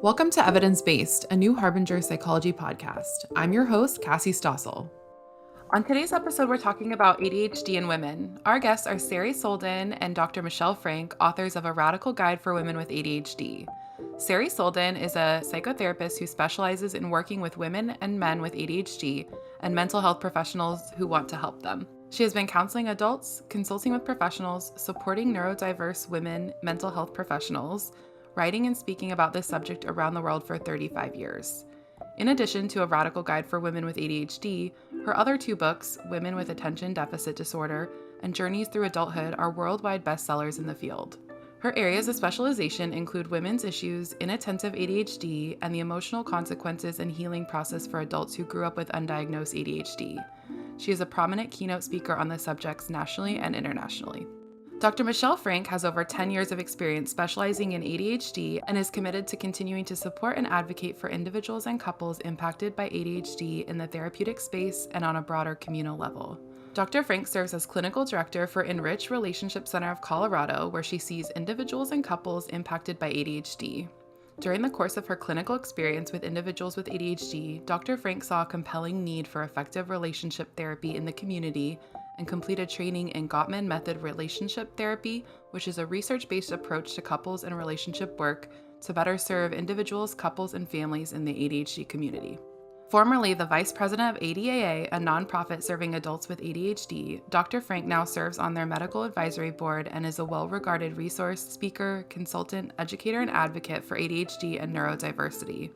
Welcome to Evidence Based, a new Harbinger psychology podcast. I'm your host, Cassie Stossel. On today's episode, we're talking about ADHD in women. Our guests are Sari Solden and Dr. Michelle Frank, authors of A Radical Guide for Women with ADHD. Sari Solden is a psychotherapist who specializes in working with women and men with ADHD and mental health professionals who want to help them. She has been counseling adults, consulting with professionals, supporting neurodiverse women mental health professionals, writing and speaking about this subject around the world for 35 years. In addition to A Radical Guide for Women with ADHD, her other two books, Women with Attention Deficit Disorder and Journeys Through Adulthood, are worldwide bestsellers in the field. Her areas of specialization include women's issues, inattentive ADHD, and the emotional consequences and healing process for adults who grew up with undiagnosed ADHD. She is a prominent keynote speaker on the subjects nationally and internationally. Dr. Michelle Frank has over 10 years of experience specializing in ADHD and is committed to continuing to support and advocate for individuals and couples impacted by ADHD in the therapeutic space and on a broader communal level. Dr. Frank serves as clinical director for Enrich Relationship Center of Colorado, where she sees individuals and couples impacted by ADHD. During the course of her clinical experience with individuals with ADHD, Dr. Frank saw a compelling need for effective relationship therapy in the community and completed training in Gottman Method Relationship Therapy, which is a research-based approach to couples and relationship work to better serve individuals, couples, and families in the ADHD community. Formerly the vice president of ADAA, a nonprofit serving adults with ADHD, Dr. Frank now serves on their medical advisory board and is a well-regarded resource, speaker, consultant, educator, and advocate for ADHD and neurodiversity.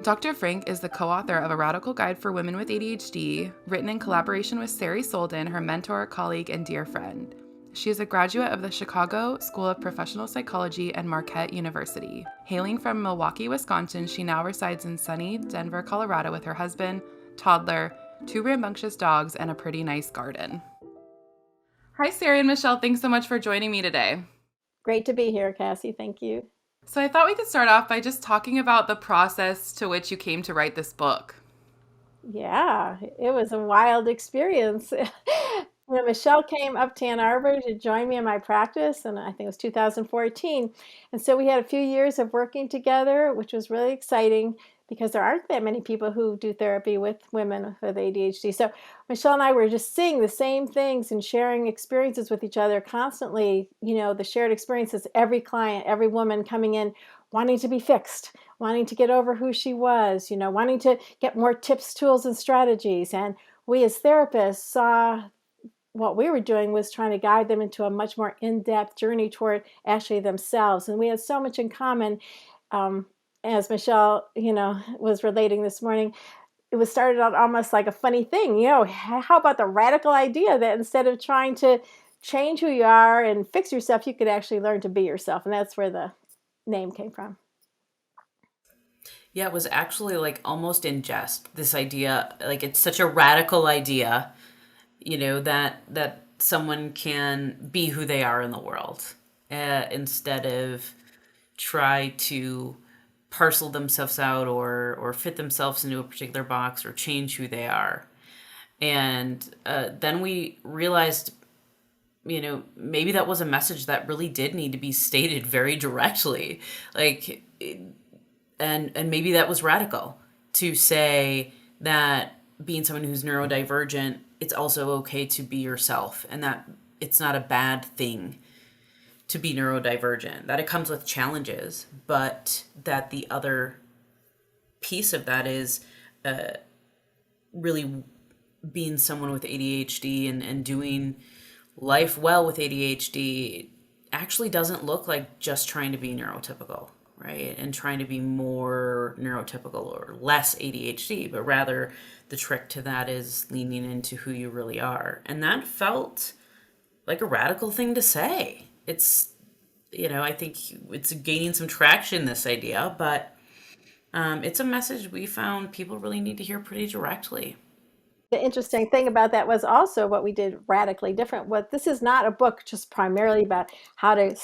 Dr. Frank is the co-author of A Radical Guide for Women with ADHD, written in collaboration with Sari Solden, her mentor, colleague, and dear friend. She is a graduate of the Chicago School of Professional Psychology and Marquette University. Hailing from Milwaukee, Wisconsin, she now resides in sunny Denver, Colorado with her husband, toddler, two rambunctious dogs, and a pretty nice garden. Hi, Sari and Michelle. Thanks so much for joining me today. Great to be here, Cassie. Thank you. So I thought we could start off by just talking about the process to which you came to write this book. Yeah, it was a wild experience. Michelle came up to Ann Arbor to join me in my practice, and I think it was 2014. And so we had a few years of working together, which was really exciting because there aren't that many people who do therapy with women with ADHD. So Michelle and I were just seeing the same things and sharing experiences with each other constantly. The shared experiences, every client, every woman coming in wanting to be fixed, wanting to get over who she was, wanting to get more tips, tools, and strategies. And we as therapists saw what we were doing was trying to guide them into a much more in-depth journey toward actually themselves. And we had so much in common. As Michelle, was relating this morning, it was started out almost like a funny thing. How about the radical idea that instead of trying to change who you are and fix yourself, you could actually learn to be yourself? And that's where the name came from. Yeah, it was actually like almost in jest. This idea, like it's such a radical idea, that someone can be who they are in the world, instead of try to parcel themselves out or fit themselves into a particular box or change who they are. And then we realized, maybe that was a message that really did need to be stated very directly. And maybe that was radical to say that being someone who's neurodivergent, it's also okay to be yourself, and that it's not a bad thing to be neurodivergent, that it comes with challenges, but that the other piece of that is really being someone with ADHD and doing life well with ADHD actually doesn't look like just trying to be neurotypical, right? And trying to be more neurotypical or less ADHD, but rather the trick to that is leaning into who you really are. And that felt like a radical thing to say. It's, I think it's gaining some traction, this idea, but it's a message we found people really need to hear pretty directly. The interesting thing about that was also what we did radically different. This is not a book just primarily about how to,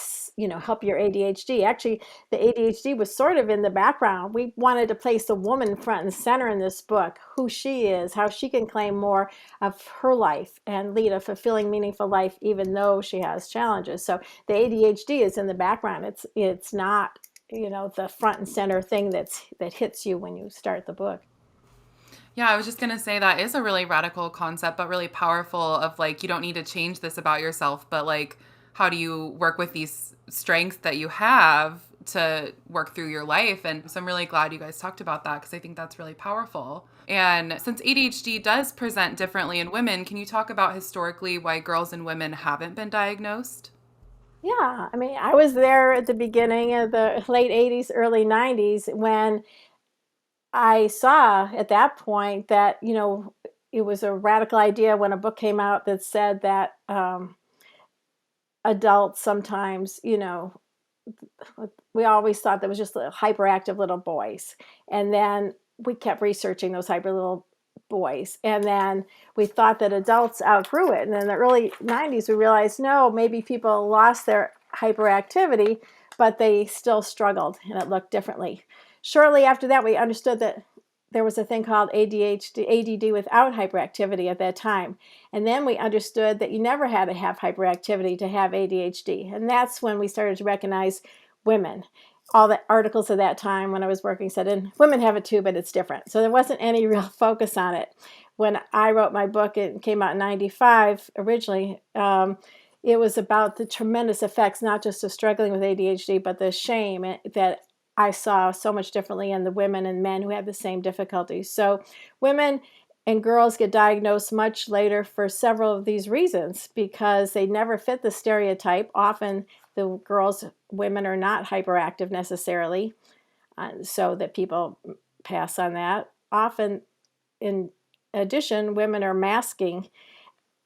help your ADHD. Actually, the ADHD was sort of in the background. We wanted to place the woman front and center in this book, who she is, how she can claim more of her life and lead a fulfilling, meaningful life, even though she has challenges. So the ADHD is in the background. It's not the front and center thing that hits you when you start the book. Yeah, I was just going to say that is a really radical concept, but really powerful of like, you don't need to change this about yourself, but like, how do you work with these strengths that you have to work through your life? And so I'm really glad you guys talked about that because I think that's really powerful. And since ADHD does present differently in women, can you talk about historically why girls and women haven't been diagnosed? Yeah, I mean, I was there at the beginning of the late 80s, early 90s when I saw at that point that, it was a radical idea when a book came out that said that adults sometimes, we always thought that was just little hyperactive little boys. And then we kept researching those hyper little boys. And then we thought that adults outgrew it. And in the early 90s, we realized no, maybe people lost their hyperactivity, but they still struggled and it looked differently. Shortly after that, we understood that there was a thing called ADHD, ADD without hyperactivity at that time. And then we understood that you never had to have hyperactivity to have ADHD. And that's when we started to recognize women. All the articles of that time when I was working said, and women have it too, but it's different. So there wasn't any real focus on it. When I wrote my book, it came out in 95 originally. It was about the tremendous effects, not just of struggling with ADHD, but the shame that I saw so much differently in the women and men who had the same difficulties. So women and girls get diagnosed much later for several of these reasons because they never fit the stereotype. Often the women are not hyperactive necessarily, so that people pass on that. Often, in addition, women are masking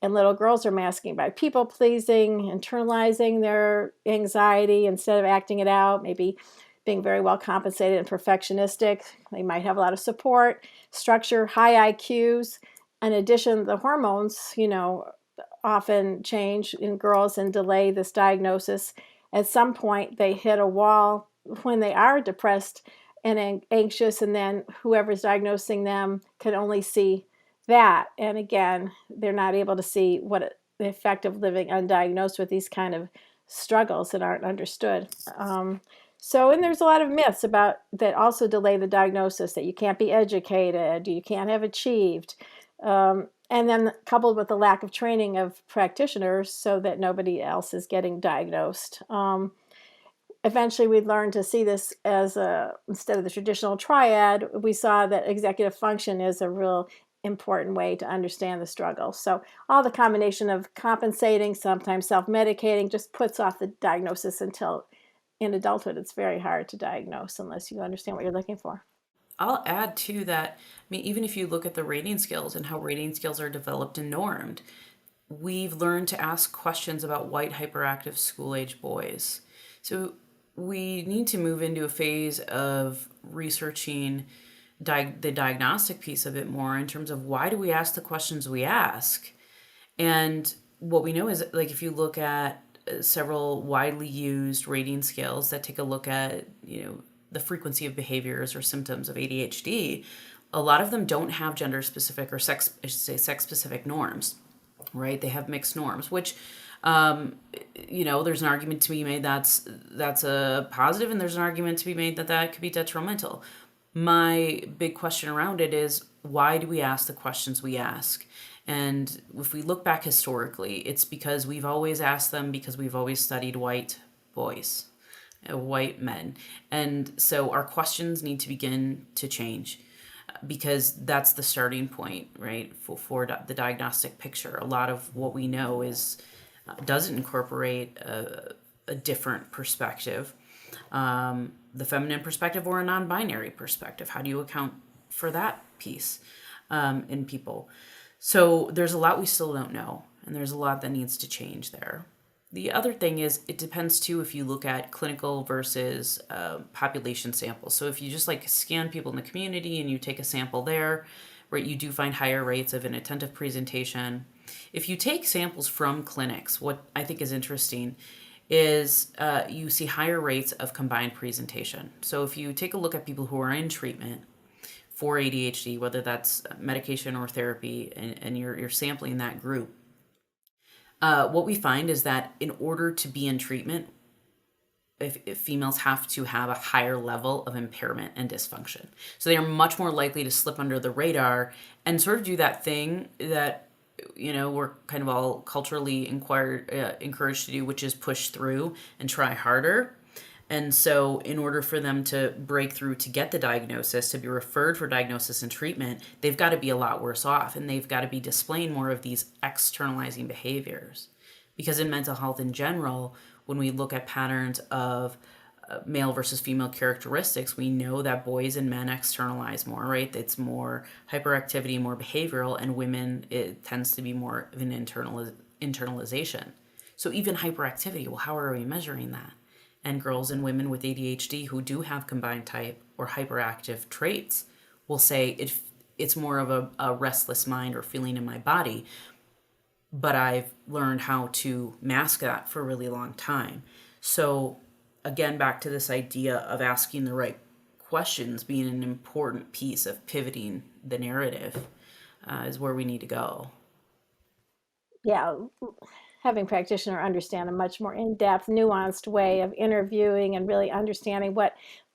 and little girls are masking by people pleasing, internalizing their anxiety instead of acting it out, maybe being very well compensated and perfectionistic. They might have a lot of support, structure, high IQs. In addition, the hormones, often change in girls and delay this diagnosis. At some point, they hit a wall when they are depressed and anxious, and then whoever's diagnosing them can only see that. And again, they're not able to see what the effect of living undiagnosed with these kind of struggles that aren't understood. And there's a lot of myths about that also delay the diagnosis, that you can't be educated, you can't have achieved. And then coupled with the lack of training of practitioners so that nobody else is getting diagnosed. Eventually, we learned to see this as instead of the traditional triad, we saw that executive function is a real important way to understand the struggle. So all the combination of compensating, sometimes self-medicating, just puts off the diagnosis until in adulthood it's very hard to diagnose unless you understand what you're looking for. I'll add to that. I mean, even if you look at the rating skills and how rating skills are developed and normed, we've learned to ask questions about white hyperactive school-age boys. So we need to move into a phase of researching the diagnostic piece of it more in terms of why do we ask the questions we ask. And what we know is, like, if you look at several widely used rating scales that take a look at, the frequency of behaviors or symptoms of ADHD, a lot of them don't have gender specific or sex specific norms, right? They have mixed norms, which, there's an argument to be made that's a positive, and there's an argument to be made that could be detrimental. My big question around it is, why do we ask the questions we ask? And if we look back historically, it's because we've always asked them because we've always studied white boys, white men. And so our questions need to begin to change because that's the starting point, right, for the diagnostic picture. A lot of what we know doesn't incorporate a different perspective, the feminine perspective or a non-binary perspective. How do you account for that piece in people? So there's a lot we still don't know, and there's a lot that needs to change there. The other thing is, it depends too if you look at clinical versus population samples. So if you just scan people in the community and you take a sample there, right, you do find higher rates of inattentive presentation. If you take samples from clinics, what I think is interesting is you see higher rates of combined presentation. So if you take a look at people who are in treatment for ADHD, whether that's medication or therapy, and you're sampling that group, what we find is that in order to be in treatment, if females have to have a higher level of impairment and dysfunction. So they are much more likely to slip under the radar and sort of do that thing that, we're kind of all culturally encouraged to do, which is push through and try harder. And so in order for them to break through to get the diagnosis, to be referred for diagnosis and treatment, they've got to be a lot worse off, and they've got to be displaying more of these externalizing behaviors. Because in mental health in general, when we look at patterns of male versus female characteristics, we know that boys and men externalize more, right? It's more hyperactivity, more behavioral, and women, it tends to be more of an internalization. So even hyperactivity, well, how are we measuring that? And girls and women with ADHD who do have combined type or hyperactive traits will say it's more of a restless mind or feeling in my body. But I've learned how to mask that for a really long time. So again, back to this idea of asking the right questions being an important piece of pivoting the narrative is where we need to go. Yeah, having practitioner understand a much more in-depth, nuanced way of interviewing and really understanding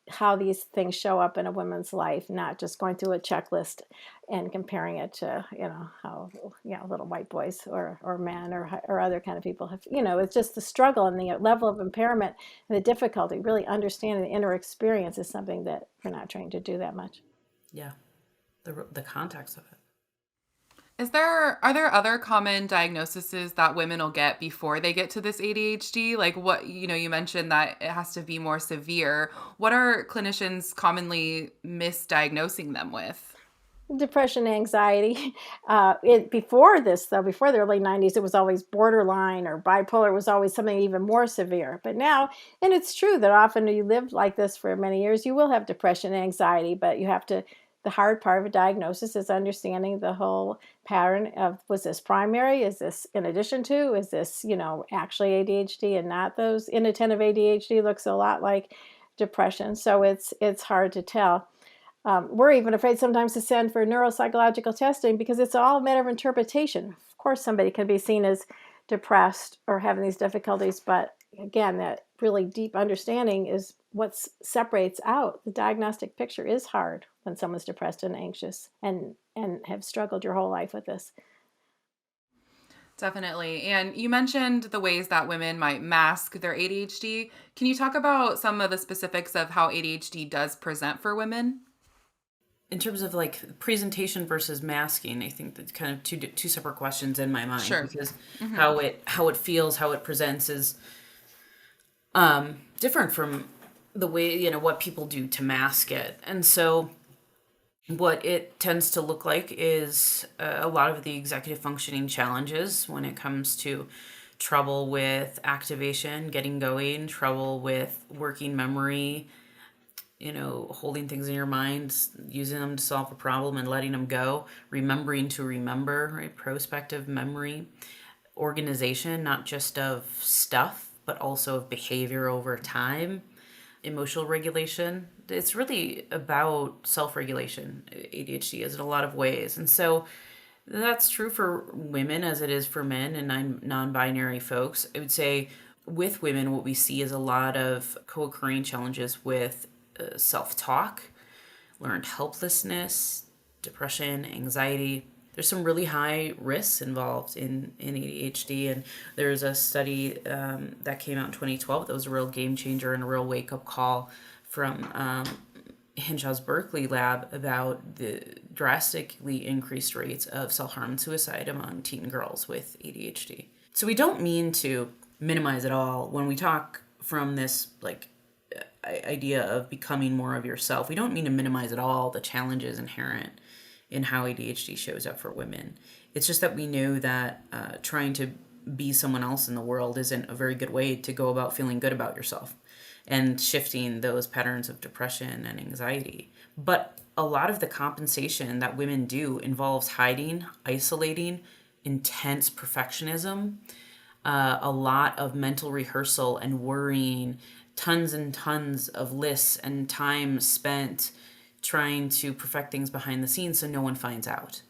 how these things show up in a woman's life, not just going through a checklist and comparing it to, how, little white boys or men or other kind of people have, it's just the struggle and the level of impairment and the difficulty. Really understanding the inner experience is something that we're not trained to do that much. Yeah, the context of it. Are there other common diagnoses that women will get before they get to this ADHD? Like what, you mentioned that it has to be more severe. What are clinicians commonly misdiagnosing them with? Depression, anxiety. Before this, though, before the early 90s, it was always borderline, or bipolar was always something even more severe. But now, and it's true that often you live like this for many years, you will have depression and anxiety, but the hard part of a diagnosis is understanding the whole pattern of, was this primary? Is this in addition to? Is this, actually ADHD and not those? Inattentive ADHD looks a lot like depression. So it's hard to tell. We're even afraid sometimes to send for neuropsychological testing because it's all a matter of interpretation. Of course, somebody can be seen as depressed or having these difficulties, but again, that really deep understanding is what separates out. The diagnostic picture is hard when someone's depressed and anxious and have struggled your whole life with this. Definitely. And you mentioned the ways that women might mask their ADHD. Can you talk about some of the specifics of how ADHD does present for women? In terms of like presentation versus masking, I think that's kind of two separate questions in my mind. Sure. Because how it feels, how it presents is different from the way, what people do to mask it. And so what it tends to look like is a lot of the executive functioning challenges when it comes to trouble with activation, getting going, trouble with working memory, holding things in your mind, using them to solve a problem and letting them go, remembering to remember, right? Prospective memory, organization, not just of stuff, but also of behavior over time, emotional regulation. It's really about self-regulation. ADHD is in a lot of ways. And so that's true for women as it is for men and non-binary folks. I would say with women, what we see is a lot of co-occurring challenges with self-talk, learned helplessness, depression, anxiety. There's some really high risks involved in ADHD, and there's a study that came out in 2012 that was a real game changer and a real wake-up call from Henshaw's Berkeley lab about the drastically increased rates of self-harm and suicide among teen girls with ADHD. So we don't mean to minimize it all when we talk from this idea of becoming more of yourself. We don't mean to minimize at all the challenges inherent in how ADHD shows up for women. It's just that we know that trying to be someone else in the world isn't a very good way to go about feeling good about yourself and shifting those patterns of depression and anxiety. But a lot of the compensation that women do involves hiding, isolating, intense perfectionism, a lot of mental rehearsal and worrying, tons and tons of lists and time spent trying to perfect things behind the scenes so no one finds out.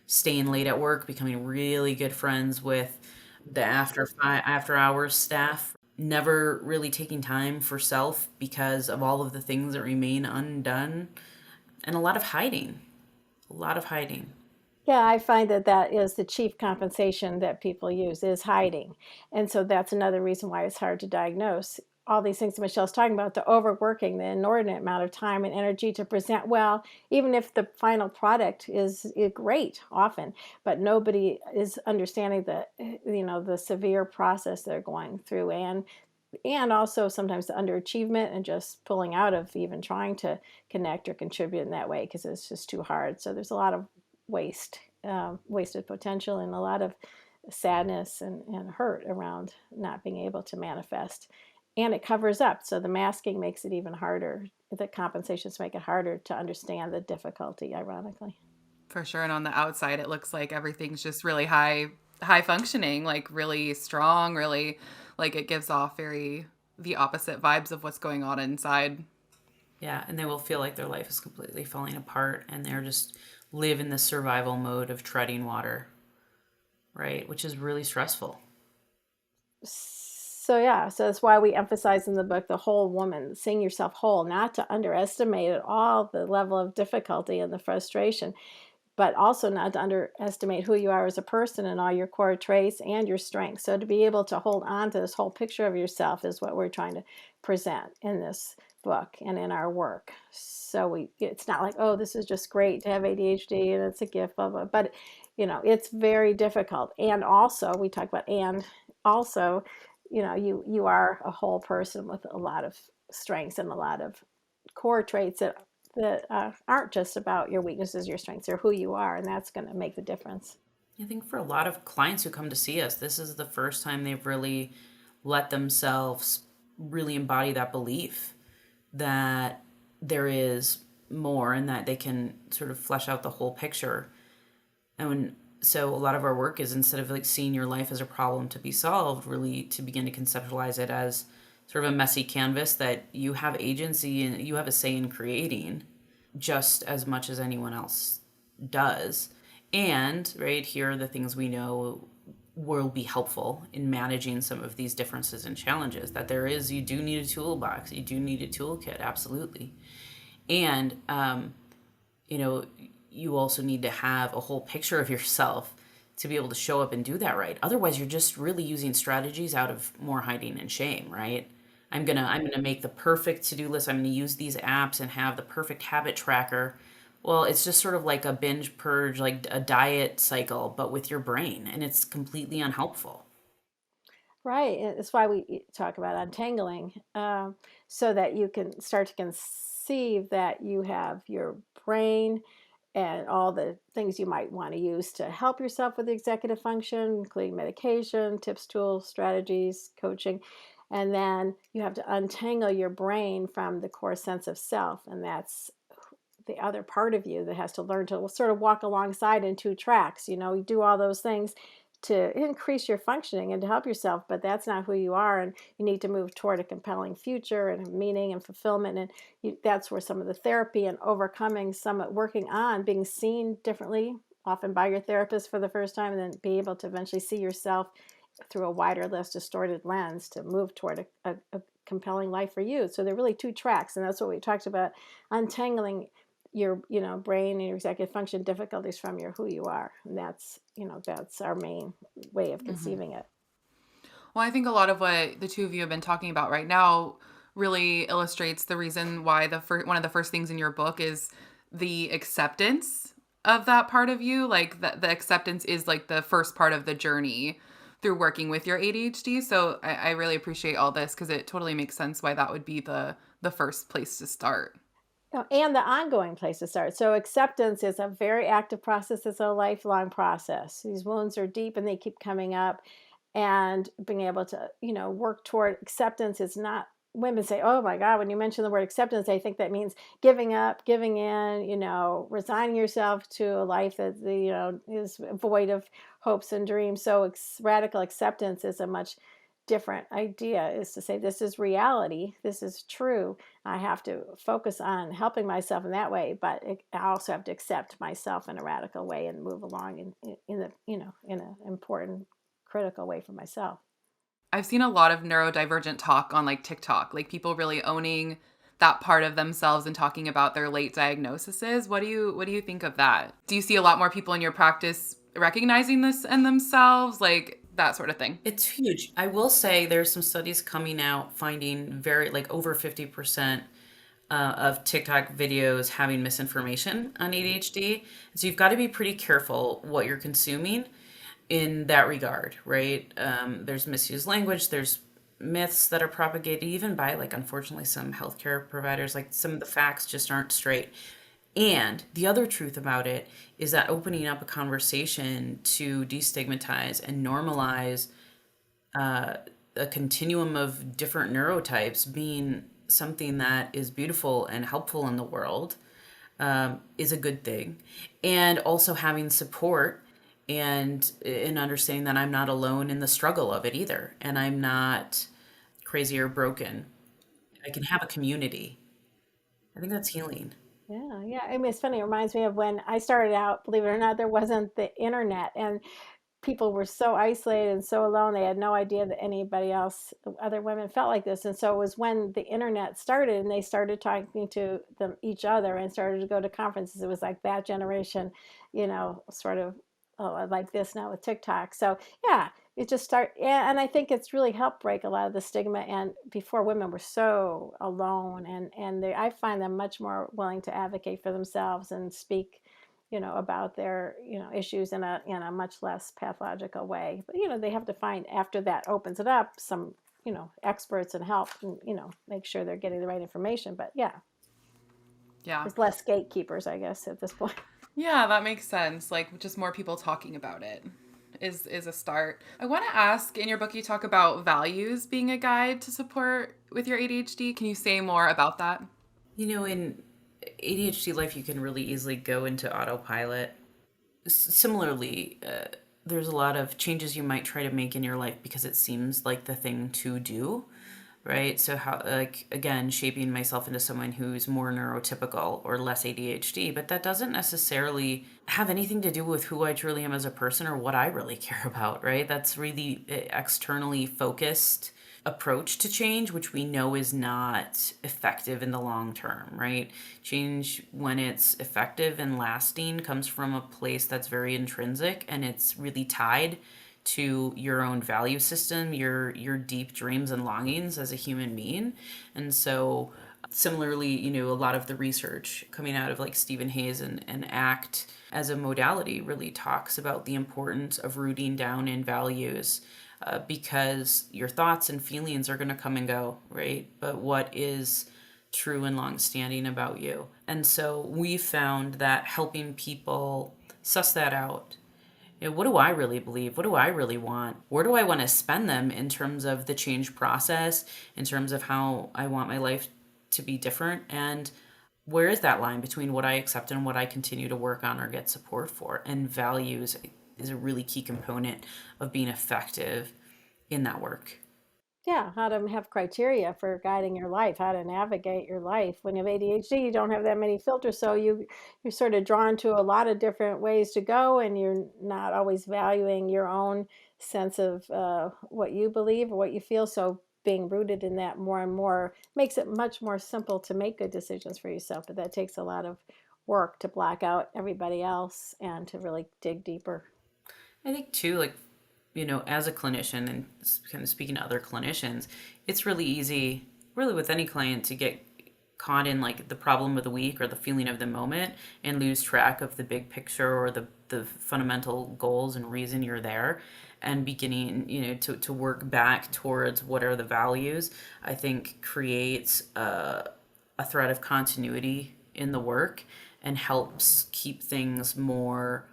Staying late at work, becoming really good friends with the after hours staff, never really taking time for self because of all of the things that remain undone, and a lot of hiding. A lot of hiding. Yeah, I find that that is the chief compensation that people use is hiding. And so that's another reason why it's hard to diagnose. All these things that Michelle's talking about, the overworking, the inordinate amount of time and energy to present well, even if the final product is great often, but nobody is understanding the severe process they're going through, and also sometimes the underachievement and just pulling out of even trying to connect or contribute in that way because it's just too hard. So there's a lot of wasted potential and a lot of sadness and hurt around not being able to manifest. And it covers up. So the masking makes it even harder. The compensations make it harder to understand the difficulty, ironically. For sure. And on the outside, it looks like everything's just really high functioning, like really strong, really like it gives off very the opposite vibes of what's going on inside. Yeah, and they will feel like their life is completely falling apart and they're just live in the survival mode of treading water, right? Which is really stressful. So yeah, so that's why we emphasize in the book the whole woman, seeing yourself whole, not to underestimate at all the level of difficulty and the frustration, but also not to underestimate who you are as a person and all your core traits and your strengths. So to be able to hold on to this whole picture of yourself is what we're trying to present in this book and in our work. So it's not like, oh, this is just great to have ADHD and it's a gift, blah, blah. But, it's very difficult. And also, we talk about, and also, you are a whole person with a lot of strengths and a lot of core traits that aren't just about your weaknesses, your strengths, they're who you are, and that's going to make the difference. I think for a lot of clients who come to see us, this is the first time they've really let themselves really embody that belief that there is more and that they can sort of flesh out the whole picture. So a lot of our work is, instead of like seeing your life as a problem to be solved, really to begin to conceptualize it as sort of a messy canvas that you have agency and you have a say in creating just as much as anyone else does. And right here are the things we know will be helpful in managing some of these differences and challenges. That you do need a toolbox, you do need a toolkit, absolutely. And you also need to have a whole picture of yourself to be able to show up and do that right. Otherwise, you're just really using strategies out of more hiding and shame, right? I'm gonna make the perfect to-do list. I'm gonna use these apps and have the perfect habit tracker. Well, it's just sort of like a binge purge, like a diet cycle, but with your brain, and it's completely unhelpful. Right. That's why we talk about untangling, so that you can start to conceive that you have your brain and all the things you might want to use to help yourself with the executive function, including medication, tips, tools, strategies, coaching. And then you have to untangle your brain from the core sense of self. And that's the other part of you that has to learn to sort of walk alongside in two tracks. You do all those things to increase your functioning and to help yourself, but that's not who you are, and you need to move toward a compelling future and meaning and fulfillment. And that's where some of the therapy and overcoming some working on being seen differently, often by your therapist for the first time, and then be able to eventually see yourself through a wider, less distorted lens to move toward a compelling life for you. So they're really two tracks, and that's what we talked about, untangling your brain and your executive function difficulties from your who you are. And that's our main way of conceiving it. Well, I think a lot of what the two of you have been talking about right now really illustrates the reason why one of the first things in your book is the acceptance of that part of you. Like the acceptance is like the first part of the journey through working with your ADHD. So I really appreciate all this because it totally makes sense why that would be the first place to start. And the ongoing place to start. So acceptance is a very active process. It's a lifelong process. These wounds are deep and they keep coming up. And being able to, work toward acceptance is not, women say, oh my God, when you mention the word acceptance, they think that means giving up, giving in, resigning yourself to a life that, is void of hopes and dreams. So radical acceptance is a much different idea, is to say, this is reality, this is true. I have to focus on helping myself in that way, but I also have to accept myself in a radical way and move along in an important, critical way for myself. I've seen a lot of neurodivergent talk on like TikTok, like people really owning that part of themselves and talking about their late diagnoses. What do you think of that? Do you see a lot more people in your practice recognizing this in themselves, like that sort of thing? It's huge. I will say there's some studies coming out finding very like over 50% of TikTok videos having misinformation on ADHD. So you've got to be pretty careful what you're consuming in that regard, right? There's misused language, there's myths that are propagated even by like unfortunately some healthcare providers. Like some of the facts just aren't straight. And the other truth about it is that opening up a conversation to destigmatize and normalize a continuum of different neurotypes being something that is beautiful and helpful in the world is a good thing. And also having support and in understanding that I'm not alone in the struggle of it either. And I'm not crazy or broken. I can have a community. I think that's healing. Yeah, yeah. I mean, it's funny. It reminds me of when I started out, believe it or not, there wasn't the internet. And people were so isolated and so alone. They had no idea that anybody else, other women felt like this. And so it was when the internet started and they started talking to them, each other, and started to go to conferences. It was like that generation, sort of like this now with TikTok. So yeah, it just start. Yeah, and I think it's really helped break a lot of the stigma. And before, women were so alone, and I find them much more willing to advocate for themselves and speak about their, issues in a much less pathological way. But, they have to find, after that opens it up, some, experts and help, and, make sure they're getting the right information. But yeah, Yeah. there's less gatekeepers, I guess, at this point. Yeah, that makes sense. Like just more people talking about it is a start. I want to ask, in your book you talk about values being a guide to support with your ADHD. Can you say more about that? In ADHD life, you can really easily go into autopilot. Similarly, there's a lot of changes you might try to make in your life because it seems like the thing to do, right? So how, like, again, shaping myself into someone who's more neurotypical or less ADHD, but that doesn't necessarily have anything to do with who I truly am as a person or what I really care about, right? That's really externally focused approach to change, which we know is not effective in the long term, right? Change, when it's effective and lasting, comes from a place that's very intrinsic and it's really tied to your own value system, your deep dreams and longings as a human being. And so similarly, a lot of the research coming out of like Stephen Hayes and ACT as a modality really talks about the importance of rooting down in values, because your thoughts and feelings are going to come and go, right? But what is true and long-standing about you? And so we found that helping people suss that out. What do I really believe? What do I really want? Where do I want to spend them in terms of the change process, in terms of how I want my life to be different? And where is that line between what I accept and what I continue to work on or get support for? And values is a really key component of being effective in that work. Yeah, how to have criteria for guiding your life, how to navigate your life. When you have ADHD, you don't have that many filters, so you're sort of drawn to a lot of different ways to go, and you're not always valuing your own sense of what you believe or what you feel. So being rooted in that more and more makes it much more simple to make good decisions for yourself. But that takes a lot of work to block out everybody else and to really dig deeper. I think too, like, as a clinician and kind of speaking to other clinicians, it's really easy, really with any client, to get caught in like the problem of the week or the feeling of the moment and lose track of the big picture or the fundamental goals and reason you're there, and beginning, to work back towards what are the values, I think creates a thread of continuity in the work and helps keep things more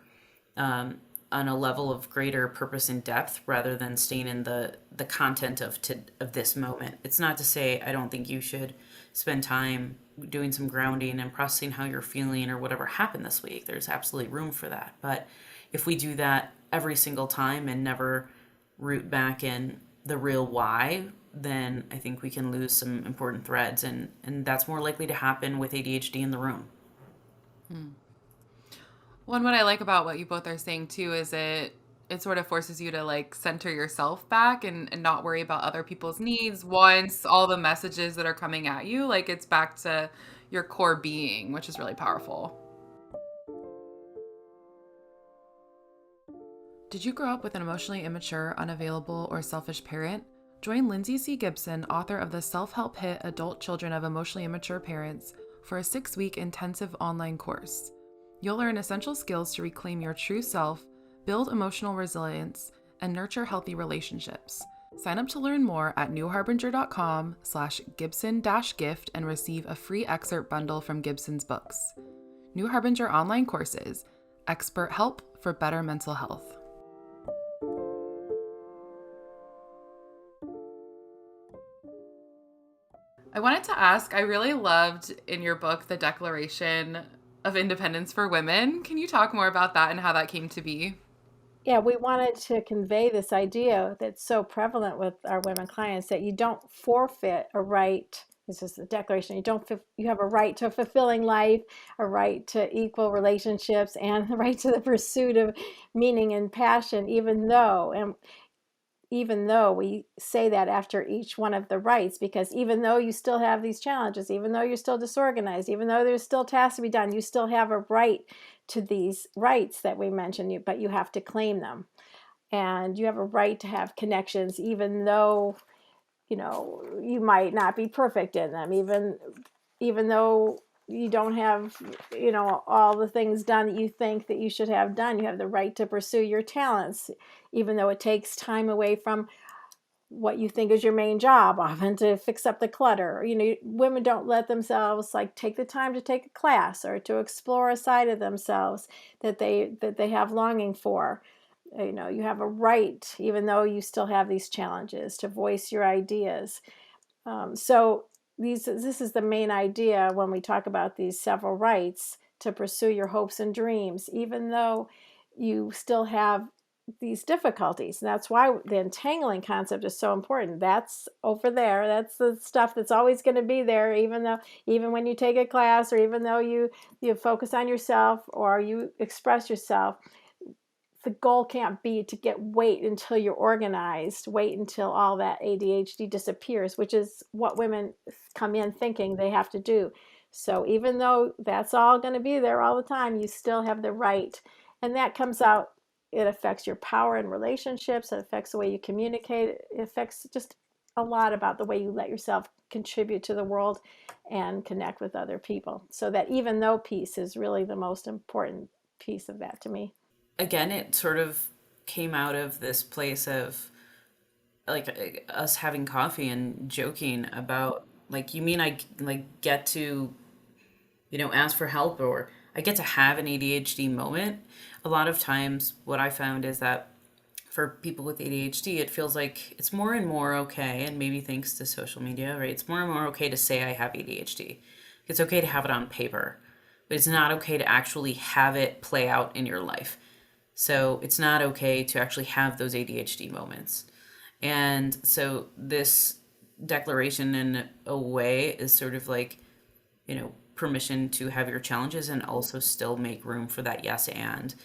on a level of greater purpose and depth rather than staying in the content of this moment. It's not to say I don't think you should spend time doing some grounding and processing how you're feeling or whatever happened this week. There's absolutely room for that. But if we do that every single time and never root back in the real why, then I think we can lose some important threads, and that's more likely to happen with ADHD in the room. Well, and what I like about what you both are saying too is it it sort of forces you to like center yourself back and not worry about other people's needs once all the messages that are coming at you, like it's back to your core being, which is really powerful. Did you grow up with an emotionally immature, unavailable, or selfish parent? Join Lindsay C. Gibson, author of the self-help hit Adult Children of Emotionally Immature Parents, for a 6-week intensive online course. You'll learn essential skills to reclaim your true self, build emotional resilience, and nurture healthy relationships. Sign up to learn more at newharbinger.com/Gibson-gift and receive a free excerpt bundle from Gibson's books. New Harbinger online courses, expert help for better mental health. I wanted to ask, I really loved in your book the Declaration of Independence for Women. Can you talk more about that and how that came to be? Yeah, we wanted to convey this idea that's so prevalent with our women clients, that you don't forfeit a right. This is the declaration. You have a right to a fulfilling life, a right to equal relationships, and the right to the pursuit of meaning and passion, even though we say that after each one of the rights, because even though you still have these challenges, even though you're still disorganized, even though there's still tasks to be done, you still have a right to these rights that we mentioned, but you have to claim them. And you have a right to have connections, even though, you might not be perfect in them, even though you don't have, all the things done that you think that you should have done. You have the right to pursue your talents, even though it takes time away from what you think is your main job, often to fix up the clutter. Women don't let themselves like take the time to take a class or to explore a side of themselves that they have longing for. You have a right, even though you still have these challenges, to voice your ideas. So this is the main idea when we talk about these several rights: to pursue your hopes and dreams, even though you still have these difficulties. And that's why the untangling concept is so important. That's over there. That's the stuff that's always going to be there, even when you take a class, or even though you focus on yourself or you express yourself. The goal can't be to wait until you're organized, wait until all that ADHD disappears, which is what women come in thinking they have to do. So even though that's all going to be there all the time, you still have the right. And that comes out, it affects your power in relationships, it affects the way you communicate, it affects just a lot about the way you let yourself contribute to the world and connect with other people. So that even though piece is really the most important piece of that to me. Again, it sort of came out of this place of like us having coffee and joking about, like, you mean I like get to, ask for help, or I get to have an ADHD moment. A lot of times what I found is that for people with ADHD, it feels like it's more and more okay, and maybe thanks to social media, right? It's more and more okay to say I have ADHD. It's okay to have it on paper, but it's not okay to actually have it play out in your life. So it's not okay to actually have those ADHD moments. And so this declaration, in a way, is sort of like, permission to have your challenges and also still make room for that yes and.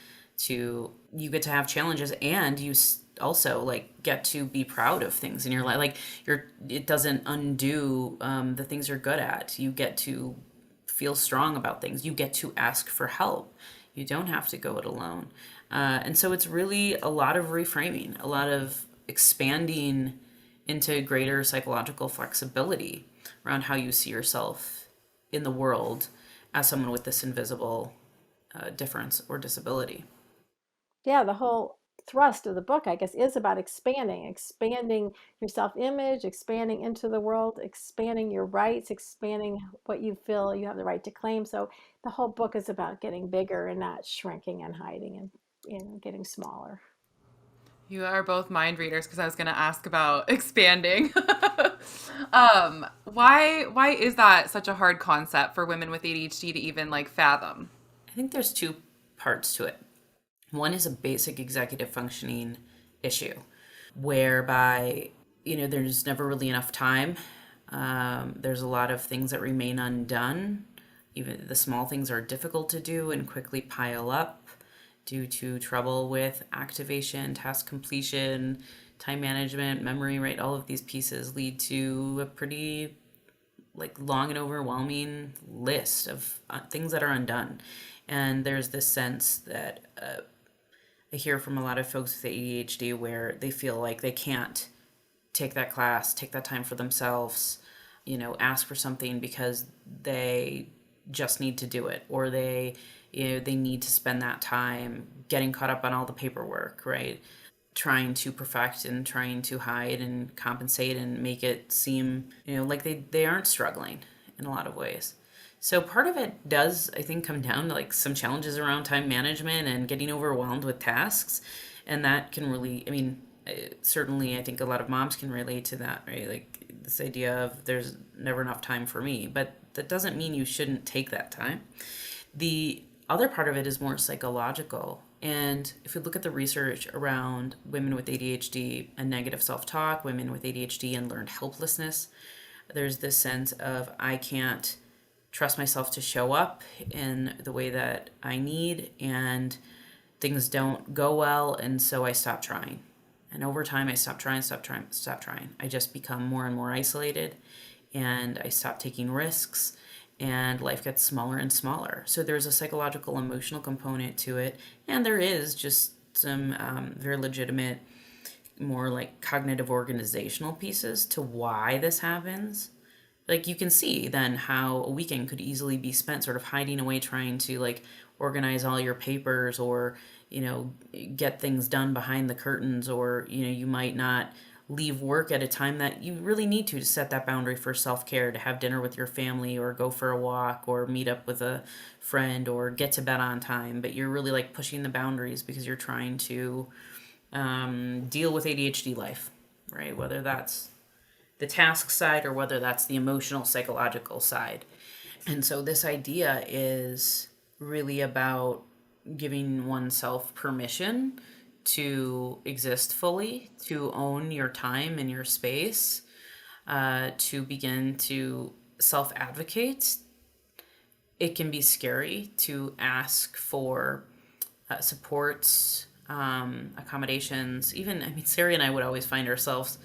You get to have challenges, and you also like get to be proud of things in your life. Like it doesn't undo the things you're good at. You get to feel strong about things. You get to ask for help. You don't have to go it alone. And so it's really a lot of reframing, a lot of expanding into greater psychological flexibility around how you see yourself in the world as someone with this invisible difference or disability. Yeah, the whole thrust of the book, I guess, is about expanding your self-image, expanding into the world, expanding your rights, expanding what you feel you have the right to claim. So the whole book is about getting bigger and not shrinking and hiding and getting smaller. You are both mind readers because I was going to ask about expanding. Why is that such a hard concept for women with ADHD to even like fathom? I think there's two parts to it. One is a basic executive functioning issue, whereby, there's never really enough time. There's a lot of things that remain undone. Even the small things are difficult to do and quickly pile up due to trouble with activation, task completion, time management, memory, right? All of these pieces lead to a pretty like long and overwhelming list of things that are undone. And there's this sense that I hear from a lot of folks with ADHD where they feel like they can't take that class, take that time for themselves, ask for something because they just need to do it, or they need to spend that time getting caught up on all the paperwork, right? Trying to perfect and trying to hide and compensate and make it seem, like they aren't struggling in a lot of ways. So part of it does, I think, come down to like some challenges around time management and getting overwhelmed with tasks. And that can really, I mean, certainly I think a lot of moms can relate to that, right? Like this idea of there's never enough time for me, but that doesn't mean you shouldn't take that time. The other part of it is more psychological. And if we look at the research around women with ADHD and negative self talk, women with ADHD and learned helplessness, there's this sense of I can't trust myself to show up in the way that I need, and things don't go well, and so I stop trying. And over time, I stop trying, stop trying, stop trying. I just become more and more isolated, and I stop taking risks, and life gets smaller and smaller. So there's a psychological, emotional component to it, and there is just some very legitimate, more like cognitive organizational pieces to why this happens. Like you can see then how a weekend could easily be spent sort of hiding away trying to like organize all your papers, or get things done behind the curtains, or you might not leave work at a time that you really need to set that boundary for self-care, to have dinner with your family or go for a walk or meet up with a friend or get to bed on time, but you're really like pushing the boundaries because you're trying to deal with ADHD life, right? Whether that's the task side or whether that's the emotional, psychological side. And so this idea is really about giving oneself permission to exist fully, to own your time and your space, to begin to self advocate. It can be scary to ask for supports, accommodations. Even, I mean, Sari and I would always find ourselves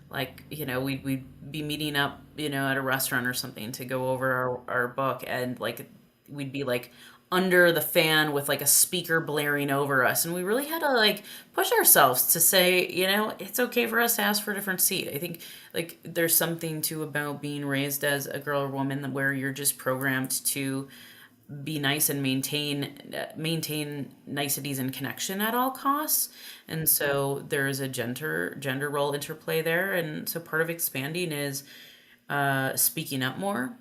like, we'd be meeting up, at a restaurant or something to go over our book, and like we'd be like under the fan with like a speaker blaring over us, and we really had to like push ourselves to say, it's okay for us to ask for a different seat. I think like there's something too about being raised as a girl or woman where you're just programmed to be nice and maintain niceties and connection at all costs. And so there is a gender role interplay there. And so part of expanding is speaking up more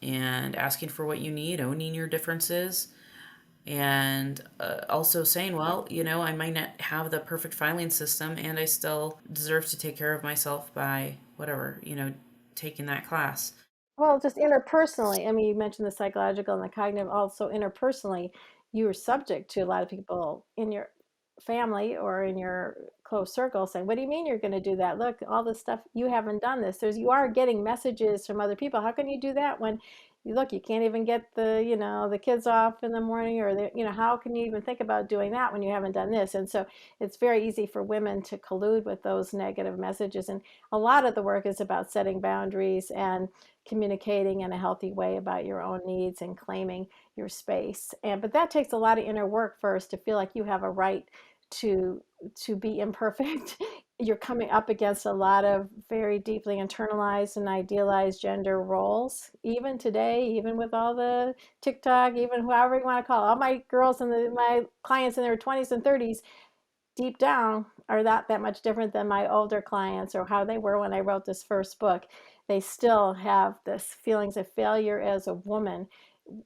and asking for what you need, owning your differences, and also saying, well, I might not have the perfect filing system, and I still deserve to take care of myself by whatever, taking that class. Well, just interpersonally, I mean, you mentioned the psychological and the cognitive, also interpersonally, you are subject to a lot of people in your family or in your close circle saying, "What do you mean you're going to do that? Look, all this stuff, you haven't done this." You are getting messages from other people. How can you do that when you look, you can't even get the kids off in the morning, or how can you even think about doing that when you haven't done this? And so it's very easy for women to collude with those negative messages. And a lot of the work is about setting boundaries and communicating in a healthy way about your own needs and claiming your space. But that takes a lot of inner work first, to feel like you have a right to be imperfect. You're coming up against a lot of very deeply internalized and idealized gender roles, even today, even with all the TikTok, even whoever you want to call it. All my girls and my clients in their 20s and 30s, deep down, are that much different than my older clients or how they were when I wrote this first book. They still have this feelings of failure as a woman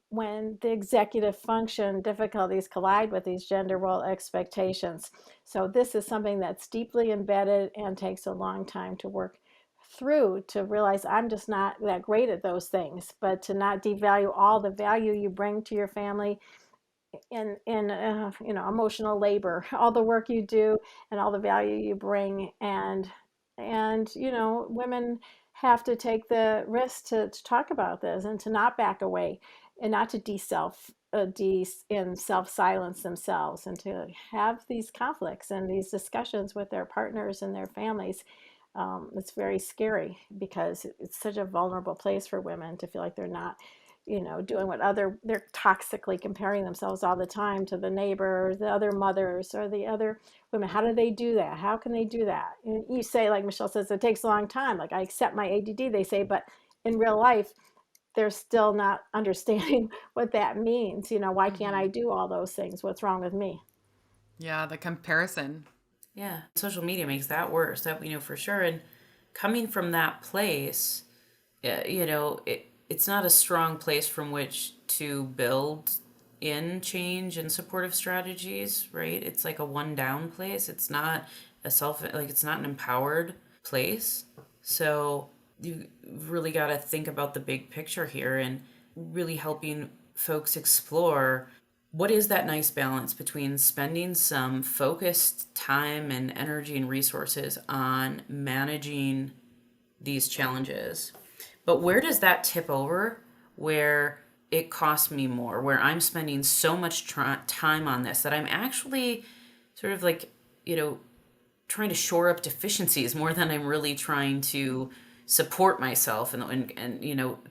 when the executive function difficulties collide with these gender role expectations. So this is something that's deeply embedded and takes a long time to work through, to realize I'm just not that great at those things, but to not devalue all the value you bring to your family in emotional labor, all the work you do and all the value you bring. And women have to take the risk to talk about this and to not back away and not to de-self and self-silence themselves, and to have these conflicts and these discussions with their partners and their families. It's very scary because it's such a vulnerable place for women to feel like they're not, doing they're toxically comparing themselves all the time to the neighbor, or the other mothers, or the other women. How do they do that? How can they do that? And you say, like Michelle says, it takes a long time. Like, I accept my ADD, they say, but in real life, they're still not understanding what that means. Why can't I do all those things? What's wrong with me? Yeah, the comparison. Yeah, social media makes that worse. That we know for sure. And coming from that place, it's not a strong place from which to build in change and supportive strategies, right? It's like a one down place. It's not it's not an empowered place. So you really got to think about the big picture here and really helping folks explore what is that nice balance between spending some focused time and energy and resources on managing these challenges, but where does that tip over where it costs me more, where I'm spending so much time on this that I'm actually sort of like, trying to shore up deficiencies more than I'm really trying to support myself and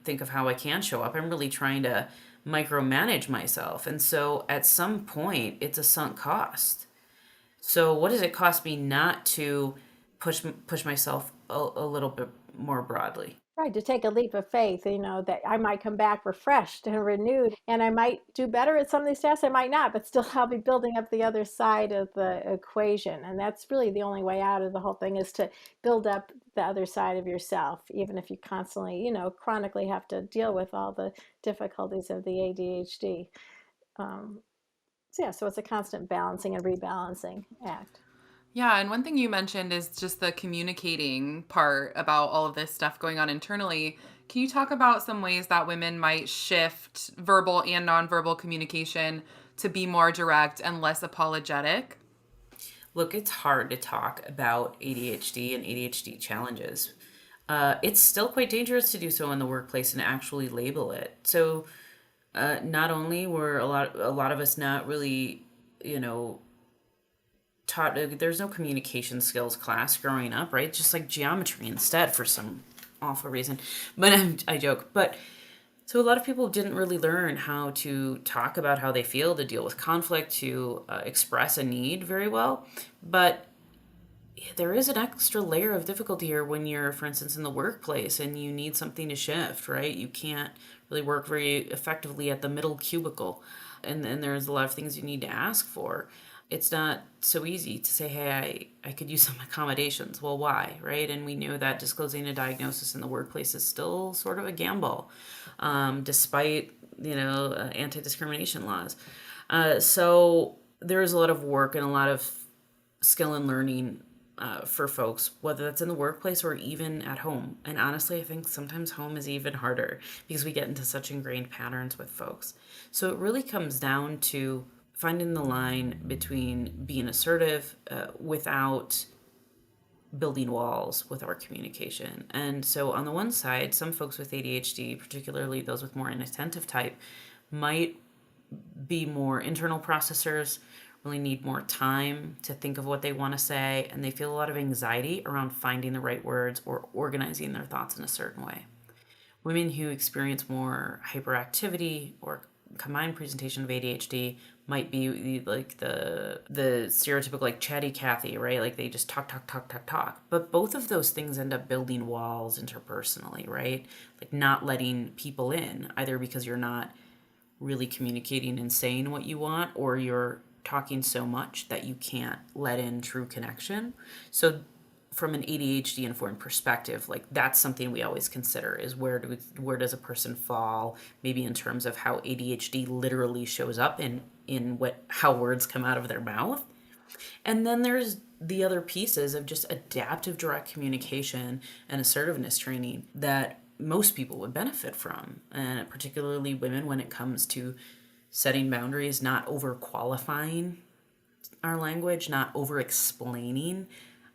think of how I can show up. I'm really trying to micromanage myself. And so at some point it's a sunk cost. So what does it cost me not to push myself a little bit more broadly? Right, to take a leap of faith, that I might come back refreshed and renewed, and I might do better at some of these tasks. I might not, but still I'll be building up the other side of the equation. And that's really the only way out of the whole thing, is to build up the other side of yourself, even if you constantly, chronically have to deal with all the difficulties of the ADHD. So it's a constant balancing and rebalancing act. Yeah, and one thing you mentioned is just the communicating part about all of this stuff going on internally. Can you talk about some ways that women might shift verbal and nonverbal communication to be more direct and less apologetic? Look, it's hard to talk about ADHD and ADHD challenges. It's still quite dangerous to do so in the workplace and actually label it. So, not only were a lot of us not really, taught. There's no communication skills class growing up, right? Just like geometry instead for some awful reason. But I joke. But so a lot of people didn't really learn how to talk about how they feel, to deal with conflict, to express a need very well. But there is an extra layer of difficulty here when you're, for instance, in the workplace and you need something to shift, right? You can't really work very effectively at the middle cubicle. And there's a lot of things you need to ask for. It's not so easy to say, hey, I could use some accommodations. Well, why, right? And we know that disclosing a diagnosis in the workplace is still sort of a gamble, despite, anti-discrimination laws. So there's a lot of work and a lot of skill and learning for folks, whether that's in the workplace or even at home. And honestly, I think sometimes home is even harder because we get into such ingrained patterns with folks. So it really comes down to finding the line between being assertive without building walls with our communication. And so on the one side, some folks with ADHD, particularly those with more inattentive type, might be more internal processors, really need more time to think of what they want to say, and they feel a lot of anxiety around finding the right words or organizing their thoughts in a certain way. Women who experience more hyperactivity or combined presentation of ADHD might be like the stereotypical like chatty Cathy, right? Like they just talk. But both of those things end up building walls interpersonally, right? Like not letting people in, either because you're not really communicating and saying what you want, or you're talking so much that you can't let in true connection. So from an ADHD informed perspective, like that's something we always consider is where does a person fall, maybe in terms of how ADHD literally shows up in how words come out of their mouth. And then there's the other pieces of just adaptive direct communication and assertiveness training that most people would benefit from, and particularly women when it comes to setting boundaries, not over qualifying our language, not over explaining.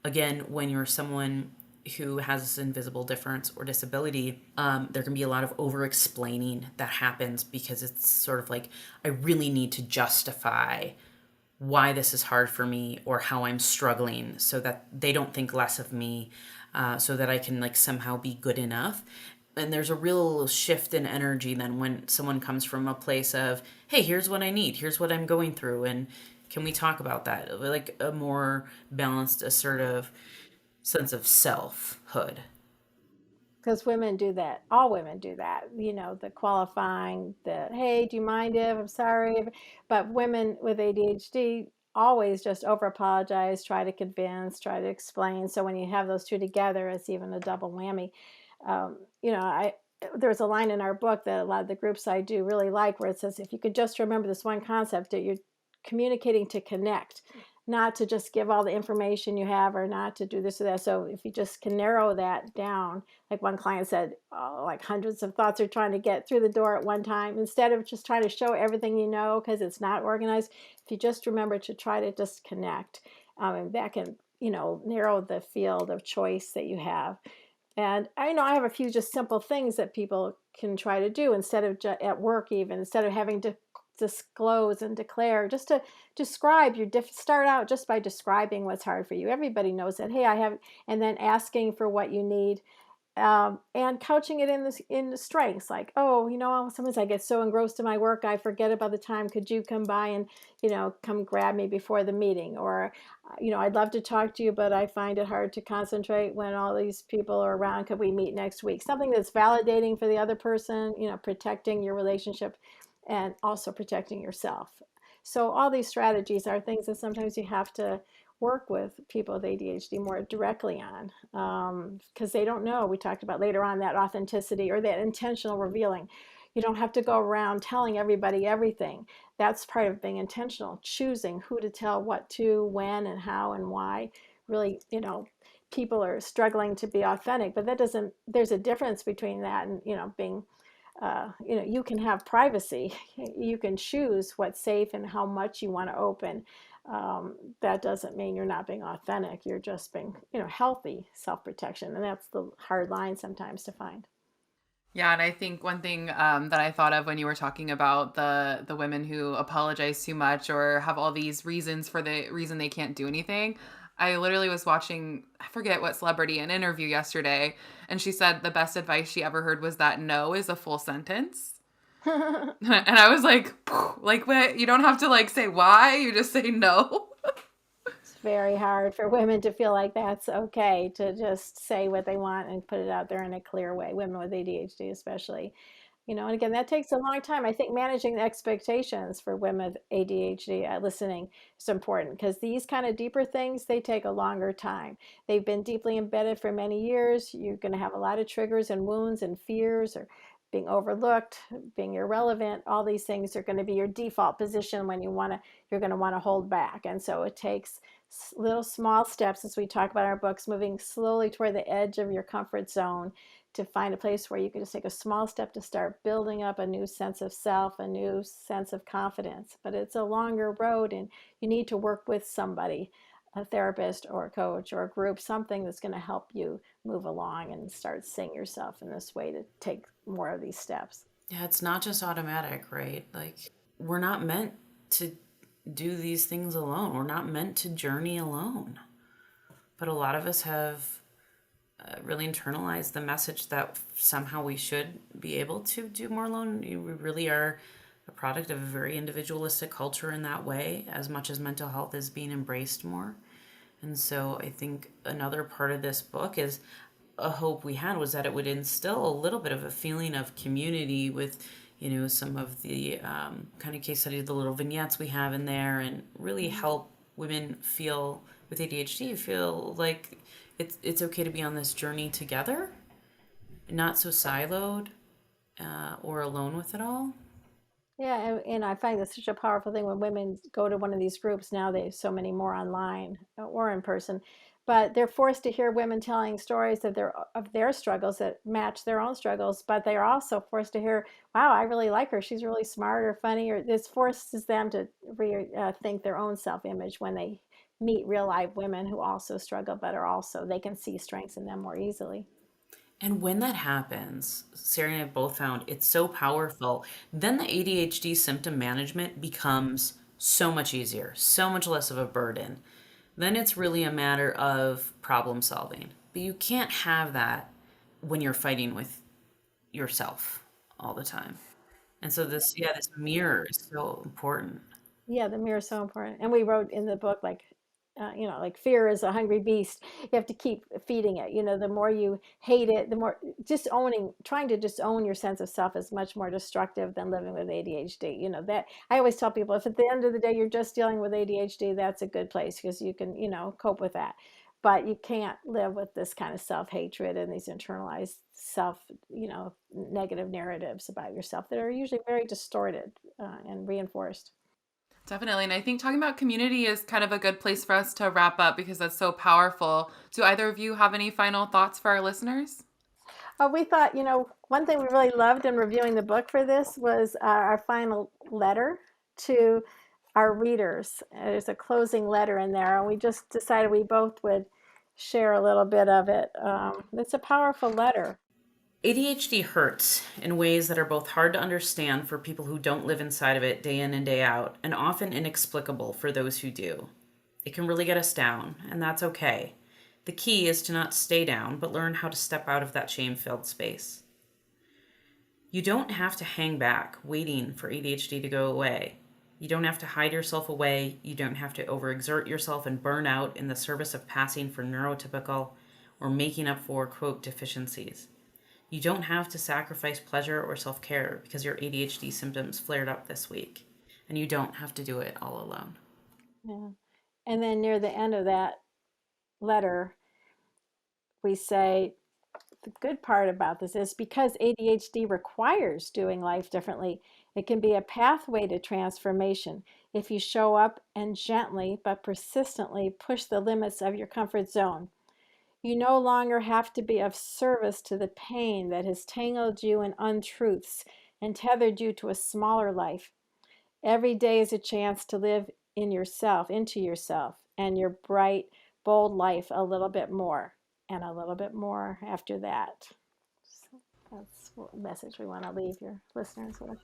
Again, when you're someone who has this invisible difference or disability, there can be a lot of over explaining that happens because it's sort of like, I really need to justify why this is hard for me or how I'm struggling so that they don't think less of me, so that I can like somehow be good enough. And there's a real shift in energy then when someone comes from a place of, hey, here's what I need, here's what I'm going through, and can we talk about that? Like a more balanced, assertive sense of selfhood. Because women do that. All women do that. The qualifying, the, hey, do you mind if I'm sorry? But women with ADHD always just over apologize, try to convince, try to explain. So when you have those two together, it's even a double whammy. I there's a line in our book that a lot of the groups I do really like where it says, if you could just remember this one concept, that you're communicating to connect, not to just give all the information you have or not to do this or that. So if you just can narrow that down, like one client said, oh, like hundreds of thoughts are trying to get through the door at one time, instead of just trying to show everything because it's not organized. If you just remember to try to just connect, and that can narrow the field of choice that you have. And I know I have a few just simple things that people can try to do instead of at work, even instead of having to disclose and declare, just to describe start out just by describing what's hard for you. Everybody knows that, hey, I have, and then asking for what you need, and couching it in the strengths, like, oh, sometimes I get so engrossed in my work I forget about the time. Could you come by and come grab me before the meeting? Or I'd love to talk to you, but I find it hard to concentrate when all these people are around. Could we meet next week? Something that's validating for the other person, protecting your relationship and also protecting yourself. So all these strategies are things that sometimes you have to work with people with ADHD more directly on, because they don't know. We talked about later on that authenticity or that intentional revealing. You don't have to go around telling everybody everything. That's part of being intentional, choosing who to tell what to, when, and how, and why. Really, people are struggling to be authentic, but that doesn't, there's a difference between that and, being, you can have privacy. You can choose what's safe and how much you want to open. That doesn't mean you're not being authentic. You're just being, healthy self-protection. And that's the hard line sometimes to find. Yeah, and I think one thing that I thought of when you were talking about the women who apologize too much or have all these reasons for the reason they can't do anything. I literally was watching, I forget what celebrity, an interview yesterday, and she said the best advice she ever heard was that no is a full sentence. And I was like, like, what? You don't have to like say why, you just say no. It's very hard for women to feel like that's okay to just say what they want and put it out there in a clear way. Women with ADHD, especially. And again, that takes a long time. I think managing the expectations for women with ADHD, listening, is important because these kind of deeper things, they take a longer time. They've been deeply embedded for many years. You're going to have a lot of triggers and wounds and fears, or being overlooked, being irrelevant. All these things are going to be your default position when you're going to want to hold back. And so it takes little small steps, as we talk about in our books, moving slowly toward the edge of your comfort zone to find a place where you can just take a small step to start building up a new sense of self, a new sense of confidence. But it's a longer road, and you need to work with somebody, a therapist or a coach or a group, something that's going to help you move along and start seeing yourself in this way to take more of these steps. Yeah, it's not just automatic, right? Like, we're not meant to do these things alone. We're not meant to journey alone. But a lot of us have really internalized the message that somehow we should be able to do more alone. We really are a product of a very individualistic culture in that way, as much as mental health is being embraced more. And so I think another part of this book is a hope we had was that it would instill a little bit of a feeling of community with, some of the kind of case studies, the little vignettes we have in there, and really help women feel with ADHD feel like it's okay to be on this journey together, not so siloed or alone with it all. Yeah, and I find that's such a powerful thing when women go to one of these groups. Now there's so many more online or in person, but they're forced to hear women telling stories of their struggles that match their own struggles. But they are also forced to hear, "Wow, I really like her. She's really smart or funny." Or this forces them to think their own self-image when they meet real life women who also struggle, but they can see strengths in them more easily. And when that happens, Sarah and I both found it's so powerful. Then the ADHD symptom management becomes so much easier, so much less of a burden. Then it's really a matter of problem solving. But you can't have that when you're fighting with yourself all the time. And so this mirror is so important. Yeah, the mirror is so important. And we wrote in the book, like, like fear is a hungry beast. You have to keep feeding it. The more you hate it, the more trying to just own your sense of self is much more destructive than living with ADHD. That I always tell people, if at the end of the day you're just dealing with ADHD, that's a good place because you can, cope with that. But you can't live with this kind of self-hatred and these internalized negative narratives about yourself that are usually very distorted and reinforced. Definitely. And I think talking about community is kind of a good place for us to wrap up because that's so powerful. Do either of you have any final thoughts for our listeners? We thought, one thing we really loved in reviewing the book for this was our final letter to our readers. There's a closing letter in there, and we just decided we both would share a little bit of it. It's a powerful letter. ADHD hurts in ways that are both hard to understand for people who don't live inside of it day in and day out, and often inexplicable for those who do. It can really get us down, and that's okay. The key is to not stay down, but learn how to step out of that shame-filled space. You don't have to hang back, waiting for ADHD to go away. You don't have to hide yourself away. You don't have to overexert yourself and burn out in the service of passing for neurotypical or making up for, quote, deficiencies. You don't have to sacrifice pleasure or self-care because your ADHD symptoms flared up this week. And you don't have to do it all alone. Yeah. And then near the end of that letter, we say, the good part about this is because ADHD requires doing life differently, it can be a pathway to transformation if you show up and gently but persistently push the limits of your comfort zone. You no longer have to be of service to the pain that has tangled you in untruths and tethered you to a smaller life. Every day is a chance to live into yourself, and your bright, bold life a little bit more, and a little bit more after that. So that's what message we want to leave your listeners with.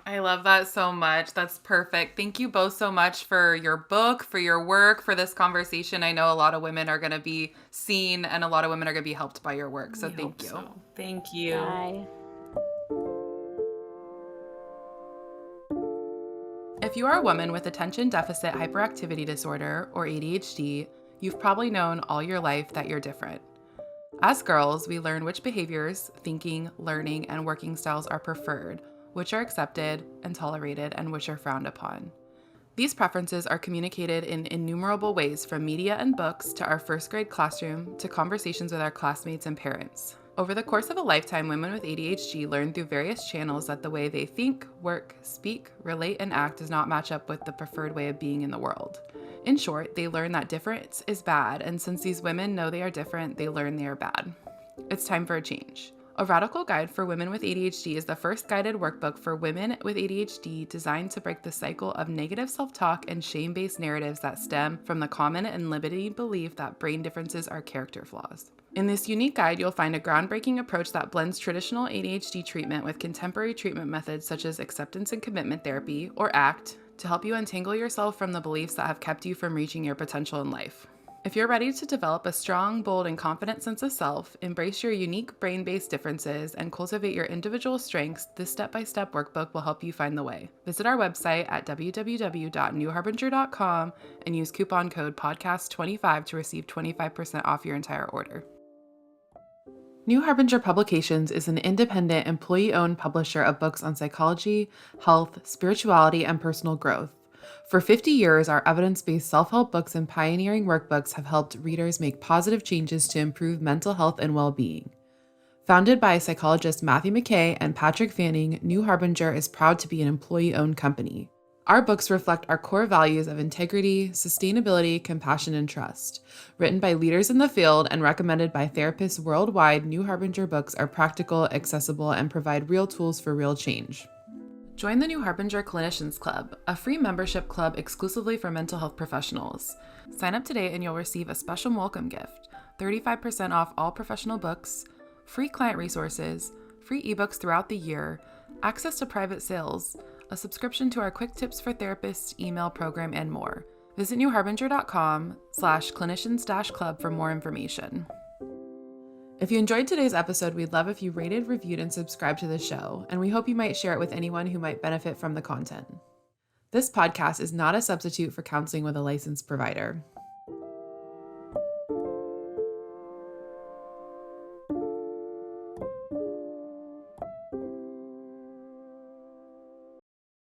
I love that so much. That's perfect. Thank you both so much for your book, for your work, for this conversation. I know a lot of women are going to be seen and a lot of women are going to be helped by your work. So thank you. So. Thank you. Bye. If you are a woman with attention deficit hyperactivity disorder or ADHD, you've probably known all your life that you're different. As girls, we learn which behaviors, thinking, learning, and working styles are preferred, which are accepted and tolerated, and which are frowned upon. These preferences are communicated in innumerable ways, from media and books to our first grade classroom to conversations with our classmates and parents. Over the course of a lifetime, women with ADHD learn through various channels that the way they think, work, speak, relate, and act does not match up with the preferred way of being in the world. In short, they learn that difference is bad, and since these women know they are different, they learn they are bad. It's time for a change. A Radical Guide for Women with ADHD is the first guided workbook for women with ADHD designed to break the cycle of negative self-talk and shame-based narratives that stem from the common and limiting belief that brain differences are character flaws. In this unique guide, you'll find a groundbreaking approach that blends traditional ADHD treatment with contemporary treatment methods such as acceptance and commitment therapy, or ACT, to help you untangle yourself from the beliefs that have kept you from reaching your potential in life. If you're ready to develop a strong, bold, and confident sense of self, embrace your unique brain-based differences, and cultivate your individual strengths, this step-by-step workbook will help you find the way. Visit our website at www.newharbinger.com and use coupon code podcast25 to receive 25% off your entire order. New Harbinger Publications is an independent, employee-owned publisher of books on psychology, health, spirituality, and personal growth. For 50 years, our evidence-based self-help books and pioneering workbooks have helped readers make positive changes to improve mental health and well-being. Founded by psychologists Matthew McKay and Patrick Fanning, New Harbinger is proud to be an employee-owned company. Our books reflect our core values of integrity, sustainability, compassion, and trust. Written by leaders in the field and recommended by therapists worldwide, New Harbinger books are practical, accessible, and provide real tools for real change. Join the New Harbinger Clinicians Club, a free membership club exclusively for mental health professionals. Sign up today and you'll receive a special welcome gift, 35% off all professional books, free client resources, free ebooks throughout the year, access to private sales, a subscription to our Quick Tips for Therapists email program, and more. Visit newharbinger.com/clinicians-club for more information. If you enjoyed today's episode, we'd love if you rated, reviewed, and subscribed to the show, and we hope you might share it with anyone who might benefit from the content. This podcast is not a substitute for counseling with a licensed provider.